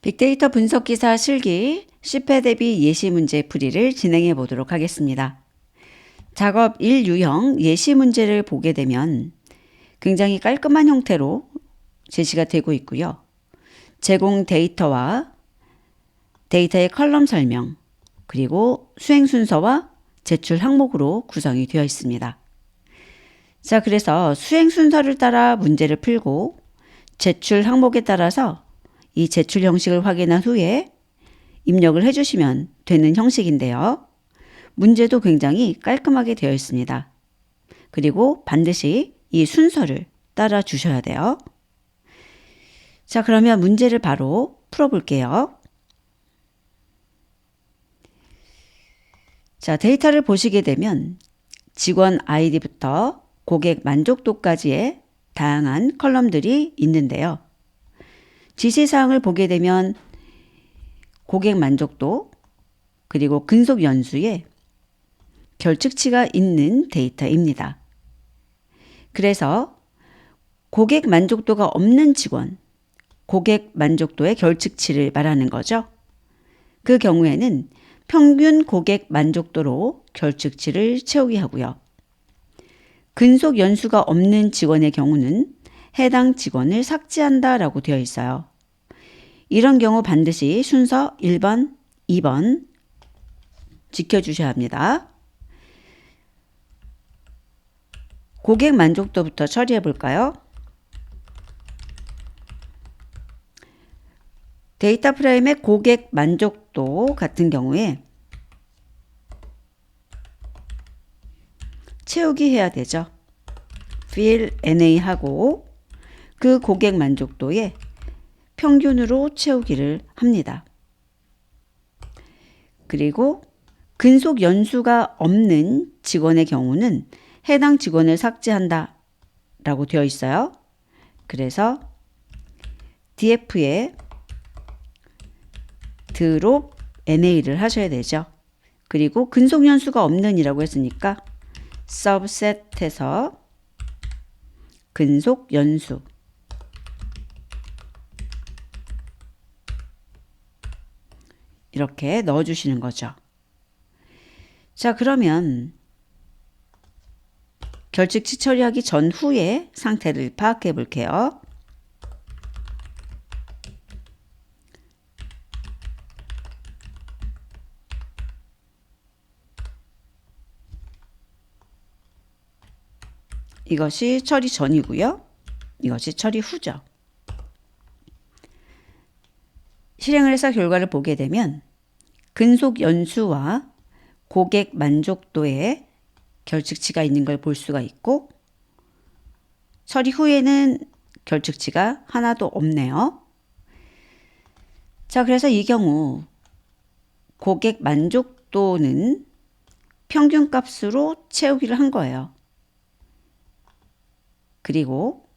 빅데이터 분석 기사 실기 10회 대비 예시 문제 풀이를 진행해 보도록 하겠습니다. 작업 1 유형 예시 문제를 보게 되면 굉장히 깔끔한 형태로 제시가 되고 있고요. 제공 데이터와 데이터의 컬럼 설명, 그리고 수행 순서와 제출 항목으로 구성이 되어 있습니다. 자, 그래서 수행 순서를 따라 문제를 풀고 제출 항목에 따라서 이 제출 형식을 확인한 후에 입력을 해주시면 되는 형식인데요. 문제도 굉장히 깔끔하게 되어 있습니다. 그리고 반드시 이 순서를 따라 주셔야 돼요. 자, 그러면 문제를 바로 풀어볼게요. 자, 데이터를 보시게 되면 직원 아이디부터 고객 만족도까지의 다양한 컬럼들이 있는데요. 지시사항을 보게 되면 고객 만족도 그리고 근속 연수에 결측치가 있는 데이터입니다. 그래서 고객 만족도가 없는 직원, 고객 만족도의 결측치를 말하는 거죠. 그 경우에는 평균 고객 만족도로 결측치를 채우게 하고요. 근속 연수가 없는 직원의 경우는 해당 직원을 삭제한다라고 되어 있어요. 이런 경우 반드시 순서 1번, 2번 지켜주셔야 합니다. 고객 만족도부터 처리해 볼까요? 데이터 프레임의 고객 만족도 같은 경우에 채우기 해야 되죠. fill NA 하고 그 고객 만족도에 평균으로 채우기를 합니다. 그리고 근속 연수가 없는 직원의 경우는 해당 직원을 삭제한다 라고 되어 있어요. 그래서 DF에 drop NA를 하셔야 되죠. 그리고 근속 연수가 없는 이라고 했으니까 subset해서 근속 연수 이렇게 넣어주시는 거죠. 자, 그러면 결측치 처리하기 전후의 상태를 파악해 볼게요. 이것이 처리 전이고요. 이것이 처리 후죠. 실행을 해서 결과를 보게 되면 근속 연수와 고객 만족도에 결측치가 있는 걸 볼 수가 있고 처리 후에는 결측치가 하나도 없네요. 자, 그래서 이 경우 고객 만족도는 평균값으로 채우기를 한 거예요. 그리고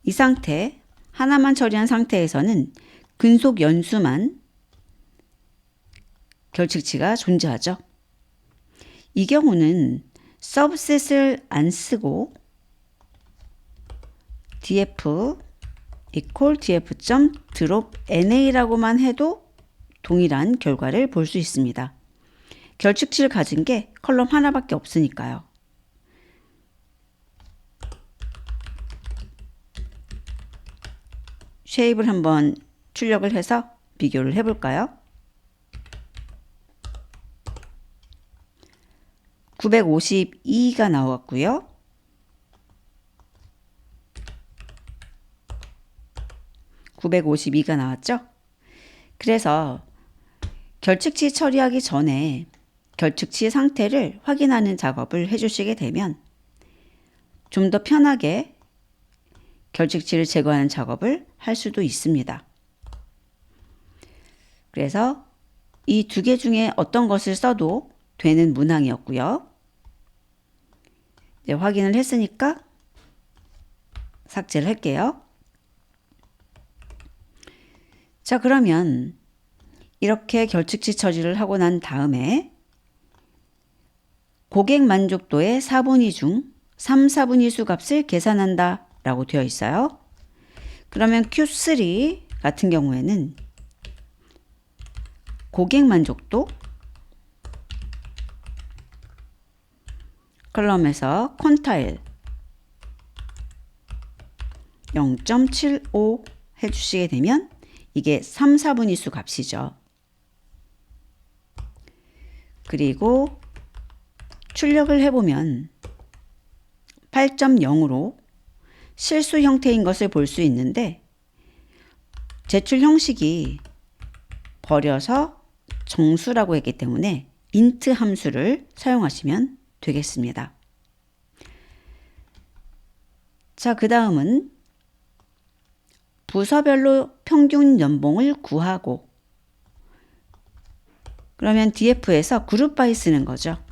이 상태 하나만 처리한 상태에서는 근속 연수만 결측치가 존재하죠. 이 경우는 subset을 안 쓰고 df equal df.drop na라고만 해도 동일한 결과를 볼 수 있습니다. 결측치를 가진 게 컬럼 하나밖에 없으니까요. 쉐입을 한번 출력을 해서 비교를 해볼까요? 952가 나왔고요. (952가) 나왔죠? 그래서 결측치 처리하기 전에 결측치 상태를 확인하는 작업을 해주시게 되면 좀 더 편하게 결측치를 제거하는 작업을 할 수도 있습니다. 그래서 이 두 개 중에 어떤 것을 써도 되는 문항이었고요. 이제 확인을 했으니까 삭제를 할게요. 자, 그러면 이렇게 결측치 처리를 하고 난 다음에 고객 만족도의 4분의 2 중 3, 4분의 2 수 값을 계산한다 라고 되어 있어요. 그러면 Q3 같은 경우에는 고객 만족도 컬럼에서 퀀타일 0.75 해주시게 되면 이게 3, 4분위수 값이죠. 그리고 출력을 해보면 8.0으로 실수 형태인 것을 볼 수 있는데 제출 형식이 버려서 정수라고 했기 때문에 int 함수를 사용하시면 되겠습니다. 자, 그 다음은 부서별로 평균 연봉을 구하고 그러면 DF에서 그룹 바이 쓰는 거죠.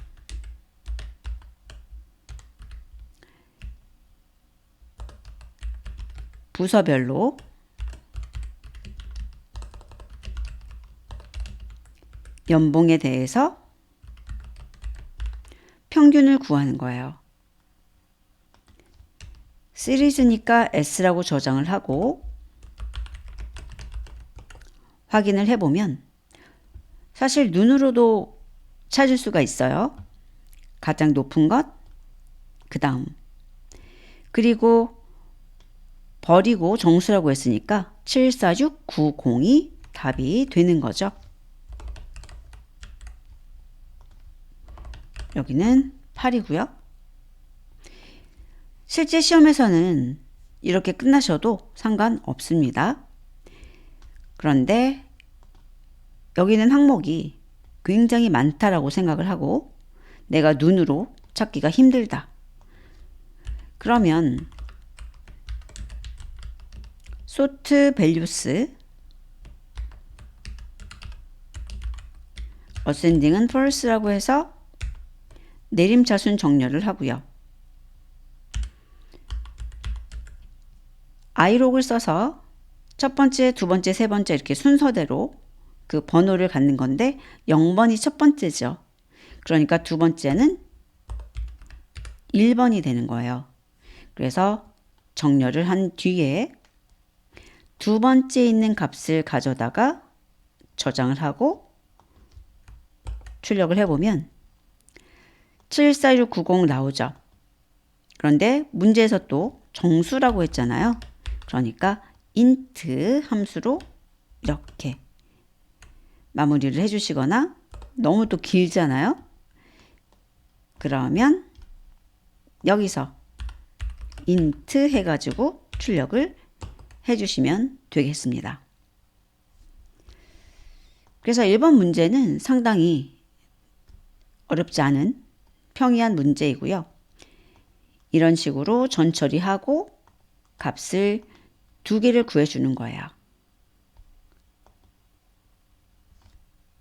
부서별로 연봉에 대해서 평균을 구하는 거예요. 시리즈니까 S라고 저장을 하고 확인을 해보면 사실 눈으로도 찾을 수가 있어요. 가장 높은 것, 그 다음. 그리고 버리고 정수라고 했으니까 746902 답이 되는 거죠. 여기는 8이고요. 실제 시험에서는 이렇게 끝나셔도 상관없습니다. 그런데 여기는 항목이 굉장히 많다라고 생각을 하고 내가 눈으로 찾기가 힘들다. 그러면 sort values ascending은 false라고 해서 내림차순 정렬을 하고요. i록을 써서 첫 번째, 두 번째, 세 번째 이렇게 순서대로 그 번호를 갖는 건데 0번이 첫 번째죠. 그러니까 두 번째는 1번이 되는 거예요. 그래서 정렬을 한 뒤에 두 번째 있는 값을 가져다가 저장을 하고 출력을 해보면 74690 나오죠. 그런데 문제에서 또 정수라고 했잖아요. 그러니까 int 함수로 이렇게 마무리를 해주시거나 너무 또 길잖아요. 그러면 여기서 int 해가지고 출력을 해주시면 되겠습니다. 그래서 1번 문제는 상당히 어렵지 않은 평이한 문제이고요. 이런 식으로 전처리하고 값을 두 개를 구해주는 거예요.